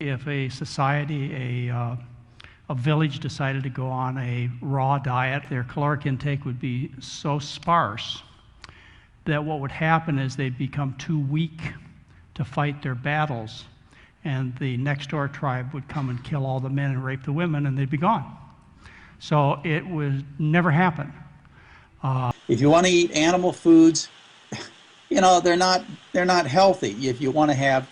If a society, a village decided to go on a raw diet, their caloric intake would be so sparse that what would happen is they'd become too weak to fight their battles, and the next door tribe would come and kill all the men and rape the women, and they'd be gone. So it would never happen. If you want to eat animal foods, you know, they're not healthy. If you want to have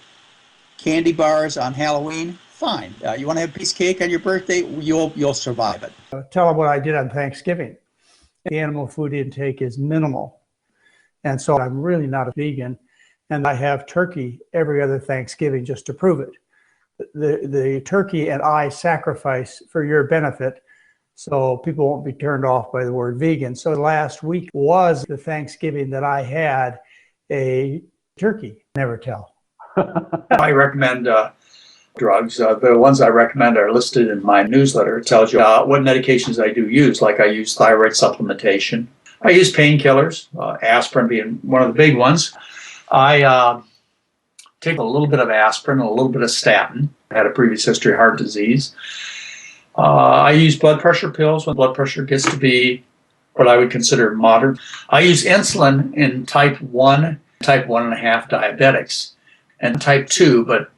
candy bars on Halloween, fine. You want to have a piece of cake on your birthday, you'll survive it. Tell them what I did on Thanksgiving. The animal food intake is minimal. And so I'm really not a vegan. And I have turkey every other Thanksgiving just to prove it. The turkey and I sacrifice for your benefit, so people won't be turned off by the word vegan. So last week was the Thanksgiving that I had a turkey. Never tell. I recommend drugs. The ones I recommend are listed in my newsletter. It tells you what medications I do use. Like I use thyroid supplementation. I use painkillers, aspirin being one of the big ones. I take a little bit of aspirin and a little bit of statin. I had a previous history of heart disease. I use blood pressure pills when blood pressure gets to be what I would consider moderate. I use insulin in type 1, type 1.5 diabetics, and type 2, but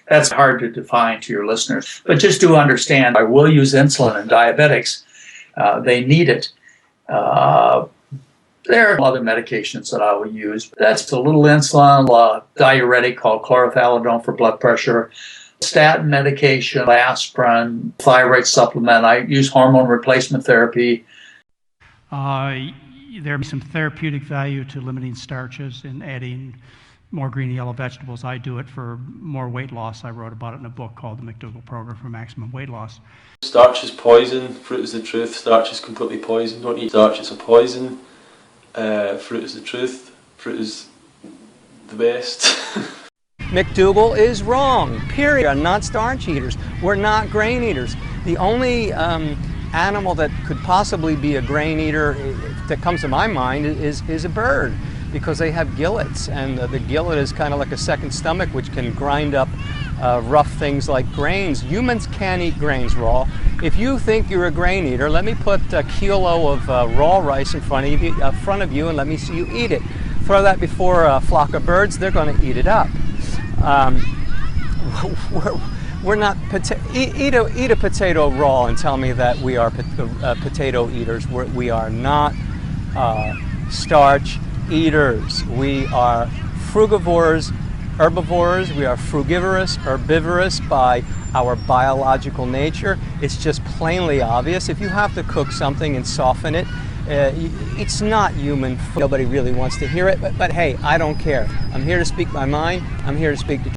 that's hard to define to your listeners. But just do understand, I will use insulin in diabetics. They need it. There are other medications that I will use. That's a little insulin, a diuretic called chlorothalidone for blood pressure, statin medication, aspirin, thyroid supplement. I use hormone replacement therapy. There is some therapeutic value to limiting starches and adding more green and yellow vegetables. I do it for more weight loss. I wrote about it in a book called The McDougall Program for Maximum Weight Loss. Starch is poison, fruit is the truth. Starch is completely poison. Don't eat starch, it's a poison. Fruit is the truth. Fruit is the best. McDougall is wrong, period. We're not starch eaters. We're not grain eaters. The only animal that could possibly be a grain eater that comes to my mind is a bird, because they have gillets, and the gillet is kind of like a second stomach which can grind up rough things like grains. Humans can't eat grains raw. If you think you're a grain eater, let me put a kilo of raw rice in front of you and let me see you eat it. Throw that before a flock of birds, they're going to eat it up. We're not eat a potato raw and tell me that we are potato eaters. We are not starch eaters. We are frugivores, herbivores. We are frugivorous, herbivorous by our biological nature. It's just plainly obvious. If you have to cook something and soften it, it's not human food. Nobody really wants to hear it, but hey, I don't care. I'm here to speak my mind. I'm here to speak the truth.